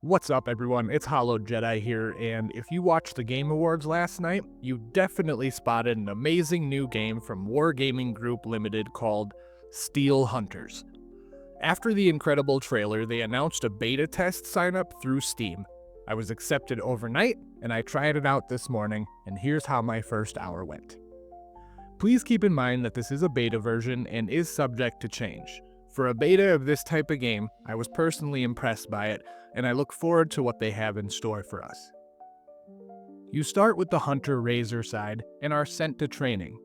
What's up, everyone? It's Hollow Jedi here, and if you watched the Game Awards last night, you definitely spotted an amazing new game from Wargaming Group Limited called Steel Hunters. After the incredible trailer, they announced a beta test sign up through Steam. I was accepted overnight, and I tried it out this morning, and here's how my first hour went. Please keep in mind that this is a beta version and is subject to change. For a beta of this type of game, I was personally impressed by it, and I look forward to what they have in store for us. You start with the Hunter-Razor side and are sent to training.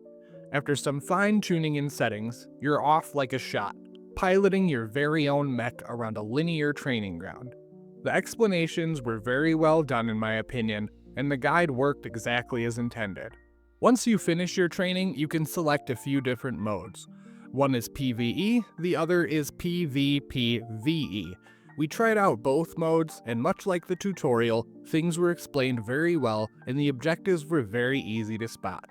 After some fine-tuning in settings, you're off like a shot, piloting your very own mech around a linear training ground. The explanations were very well done in my opinion, and the guide worked exactly as intended. Once you finish your training, you can select a few different modes. One is PvE, the other is PvPvE. We tried out both modes, and much like the tutorial, things were explained very well and the objectives were very easy to spot.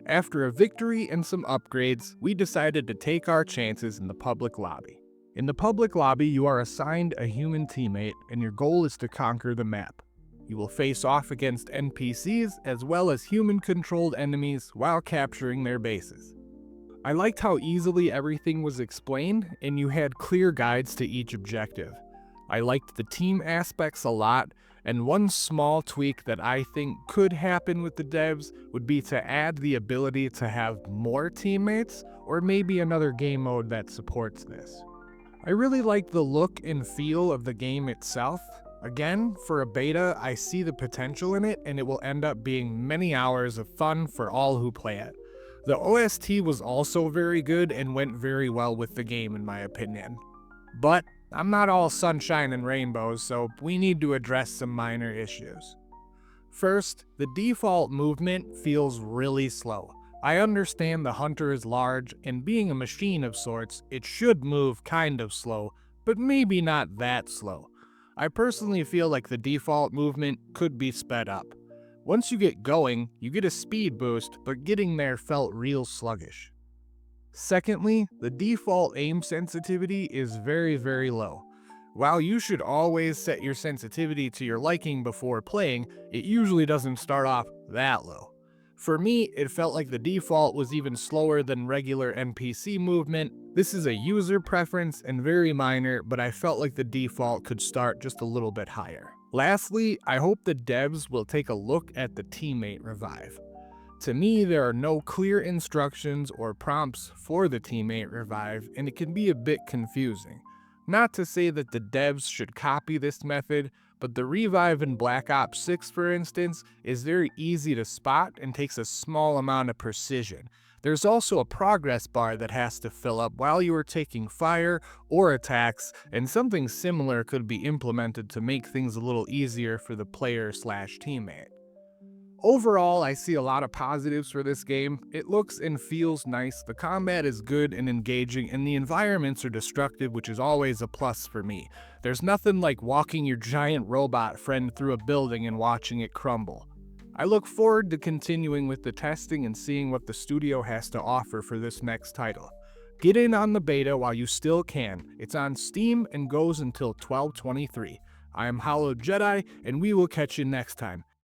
After a victory and some upgrades, we decided to take our chances in the public lobby. In the public lobby, you are assigned a human teammate, and your goal is to conquer the map. You will face off against NPCs as well as human-controlled enemies while capturing their bases. I liked how easily everything was explained, and you had clear guides to each objective. I liked the team aspects a lot, and one small tweak that I think could happen with the devs would be to add the ability to have more teammates, or maybe another game mode that supports this. I really liked the look and feel of the game itself. Again, for a beta, I see the potential in it, and it will end up being many hours of fun for all who play it. The OST was also very good and went very well with the game in my opinion. But I'm not all sunshine and rainbows, so we need to address some minor issues. First, the default movement feels really slow. I understand the hunter is large, and being a machine of sorts, it should move kind of slow, but maybe not that slow. I personally feel like the default movement could be sped up. Once you get going, you get a speed boost, but getting there felt real sluggish. Secondly, the default aim sensitivity is very low. While you should always set your sensitivity to your liking before playing, it usually doesn't start off that low. For me, it felt like the default was even slower than regular NPC movement. This is a user preference and very minor, but I felt like the default could start just a little bit higher. Lastly, I hope the devs will take a look at the teammate revive. To me, there are no clear instructions or prompts for the teammate revive, and it can be a bit confusing. Not to say that the devs should copy this method, but the revive in Black Ops 6, for instance, is very easy to spot and takes a small amount of precision. There's also a progress bar that has to fill up while you are taking fire or attacks, and something similar could be implemented to make things a little easier for the player/teammate. Overall, I see a lot of positives for this game. It looks and feels nice, the combat is good and engaging, and the environments are destructive, which is always a plus for me. There's nothing like walking your giant robot friend through a building and watching it crumble. I look forward to continuing with the testing and seeing what the studio has to offer for this next title. Get in on the beta while you still can. It's on Steam and goes until 12/23. I am Hollow Jedi, and we will catch you next time.